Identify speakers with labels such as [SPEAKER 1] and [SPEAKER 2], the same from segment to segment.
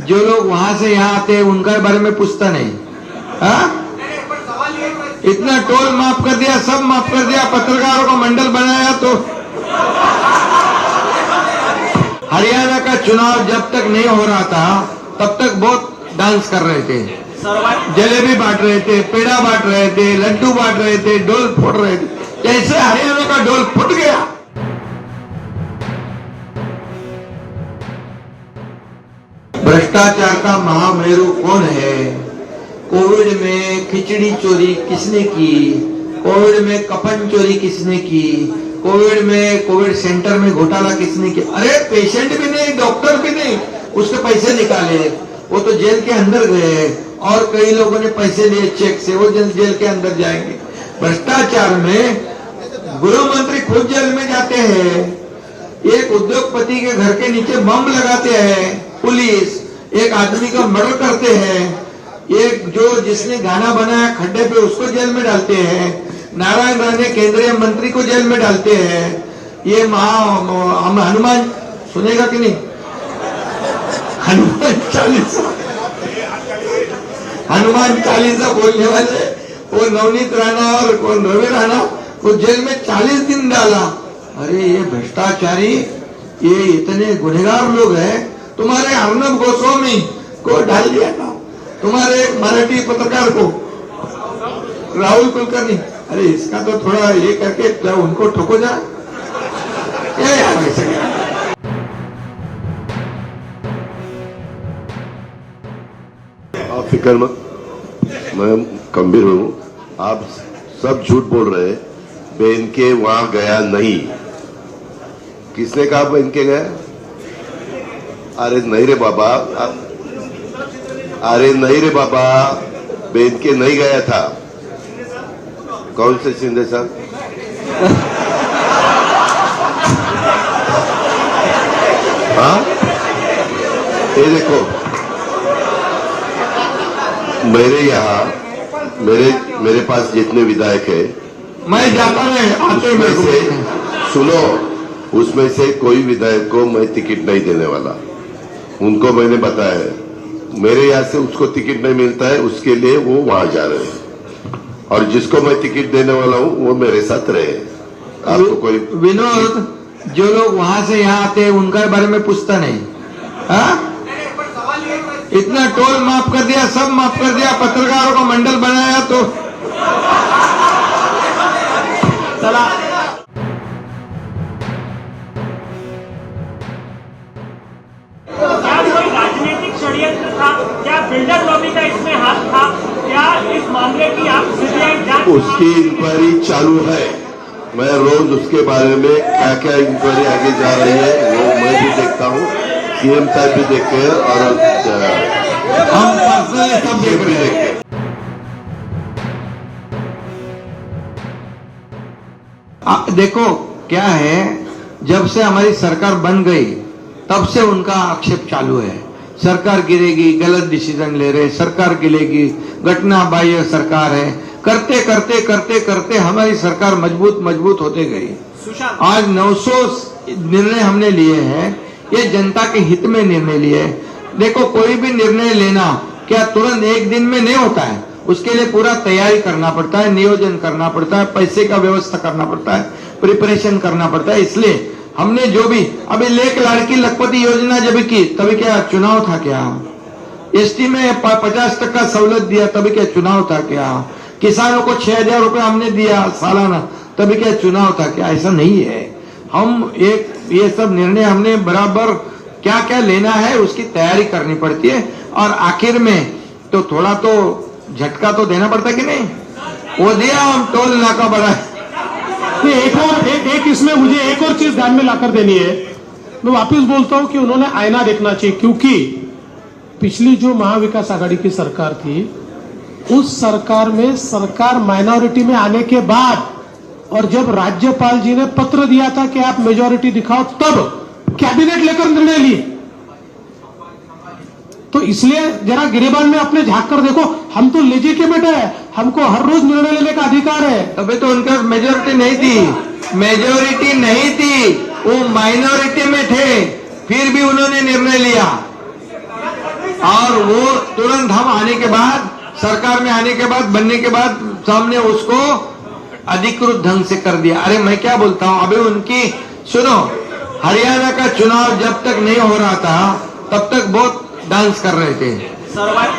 [SPEAKER 1] जो लोग वहां से यहाँ आते हैं उनके बारे में पूछता नहीं। हाँ, इतना टोल माफ कर दिया, सब माफ कर दिया, पत्रकारों का मंडल बनाया। तो हरियाणा का चुनाव जब तक नहीं हो रहा था तब तक बहुत डांस कर रहे थे, जलेबी बांट रहे थे, पेड़ा बांट रहे थे, लड्डू बांट रहे थे, डोल फोड़ रहे थे। जैसे हरियाणा का डोल फूट गया, भ्रष्टाचार का महामेरु कौन है? कोविड में खिचड़ी चोरी किसने की? कोविड में कफन चोरी किसने की? कोविड में कोविड सेंटर में घोटाला किसने किया? अरे पेशेंट भी नहीं, डॉक्टर भी नहीं, उसके पैसे निकाले, वो तो जेल के अंदर गए, और कई लोगों ने पैसे लिए चेक से, वो जेल के अंदर जाएंगे। भ्रष्टाचार में गृह मंत्री खुद जेल में जाते हैं, एक उद्योगपति के घर के नीचे बम लगाते हैं पुलिस, एक आदमी का मर्डर करते हैं, एक जो जिसने गाना बनाया खड्डे पे उसको जेल में डालते हैं, नारायण राणे केंद्रीय मंत्री को जेल में डालते हैं। ये हनुमान सुनेगा कि नहीं? हनुमान चालीसा बोलने वाले वो नवनीत राणा और कौन रवि राणा को जेल में 40 दिन डाला। अरे ये भ्रष्टाचारी, ये इतने गुनहगार लोग हैं। तुम्हारे अर्नब गोस्वामी को डाल दिया था, तुम्हारे एक मराठी पत्रकार को, राहुल कुलकर्णी। अरे इसका तो थोड़ा ये करके उनको ठोको जा, क्या यार ऐसे क्या?
[SPEAKER 2] आप फिक्र मत, मैं गंभीर हूँ। आप सब झूठ बोल रहे हैं। बेन के वहां गया नहीं। किसने कहा बेन के गया? अरे नहीं रे बाबा, अरे नहीं रे बाबा, बेन के नहीं गया था। कौन से शिंदे साहब? हाँ, ये देखो, मेरे यहाँ मेरे पास जितने विधायक है,
[SPEAKER 1] मैं जाता नहीं आते में
[SPEAKER 2] से सुनो, उसमें से कोई विधायक को मैं टिकट नहीं देने वाला। उनको मैंने बताया है, मेरे यहाँ से उसको टिकट नहीं मिलता है, उसके लिए वो वहां जा रहे हैं, और जिसको मैं टिकट देने वाला हूँ वो मेरे साथ रहे। आपको कोई
[SPEAKER 1] विनोद, जो लोग वहां से यहाँ आते हैं उनके बारे में पूछता नहीं। हाँ, इतना टोल माफ कर दिया, सब माफ कर दिया, पत्रकारों का मंडल बनाया। तो चला
[SPEAKER 3] क्या कोई राजनीतिक षड्यंत्र था? क्या बिल्डर लॉबी का इसमें हाथ था? क्या इस मामले की आप सीबीआई जांच?
[SPEAKER 2] उसकी इंक्वायरी चालू है। मैं रोज उसके बारे में क्या क्या इंक्वायरी आगे जा रही है वो मैं भी देखता हूँ, सीएम साहब भी देखते हैं, और
[SPEAKER 1] हम पर्सनली सब देख रहे हैं। देखो क्या है, जब से हमारी सरकार बन गई तब से उनका आक्षेप चालू है। सरकार गिरेगी, गलत डिसीजन ले रहे, सरकार गिरेगी, घटना बाह्य सरकार है। करते करते करते करते हमारी सरकार मजबूत होते गई। आज 900 निर्णय हमने लिए हैं, ये जनता के हित में निर्णय लिए हैं। देखो, कोई भी निर्णय लेना क्या तुरंत एक दिन में नहीं होता है, उसके लिए पूरा तैयारी करना पड़ता है, नियोजन करना पड़ता है, पैसे का व्यवस्था करना पड़ता है, प्रिपरेशन करना पड़ता है। इसलिए हमने जो भी अभी एक लाड़की लखपति योजना जब की, तभी क्या चुनाव था क्या? एसटी में 50% सवलत दिया, तभी क्या चुनाव था क्या? किसानों को 6,000 रुपए हमने दिया सालाना, तभी क्या चुनाव था क्या? ऐसा नहीं है। हम ये सब निर्णय हमने बराबर क्या क्या लेना है उसकी तैयारी करनी पड़ती है, और आखिर में तो थोड़ा तो झटका तो देना पड़ता है कि नहीं? वो दिया, हम टोल नाका बढ़ा।
[SPEAKER 4] एक इसमें मुझे एक और चीज ध्यान में लाकर देनी है। मैं वापस बोलता हूं कि उन्होंने आईना देखना चाहिए, क्योंकि पिछली जो महाविकास आघाड़ी की सरकार थी, उस सरकार में सरकार माइनॉरिटी में आने के बाद, और जब राज्यपाल जी ने पत्र दिया था कि आप मेजॉरिटी दिखाओ, तब कैबिनेट लेकर निर्णय लिए। तो इसलिए जरा गिरेबान में अपने झांक कर देखो, हम तो लेजिटिमेट है, हमको हर रोज निर्णय लेने का अधिकार है।
[SPEAKER 1] अभी तो उनका मेजोरिटी नहीं थी, वो माइनॉरिटी में थे, फिर भी उन्होंने निर्णय लिया। और वो तुरंत हम आने के बाद, सरकार में आने के बाद, बनने के बाद सामने उसको अधिकृत ढंग से कर दिया। अरे मैं क्या बोलता हूँ, अभी उनकी सुनो, हरियाणा का चुनाव जब तक नहीं हो रहा था तब तक बहुत डांस कर रहे थे,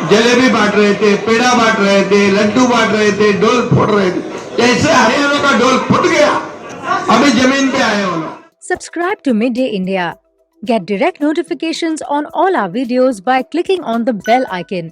[SPEAKER 1] जलेबी बांट रहे थे, पेड़ा बांट रहे थे, लड्डू बांट रहे थे, डोल फोड़ रहे थे। जैसे हरियाणा का डोल फुट गया, अभी जमीन पे आए वो लोग।
[SPEAKER 5] Subscribe to Midday India. Get direct notifications on all our videos by clicking on the bell icon.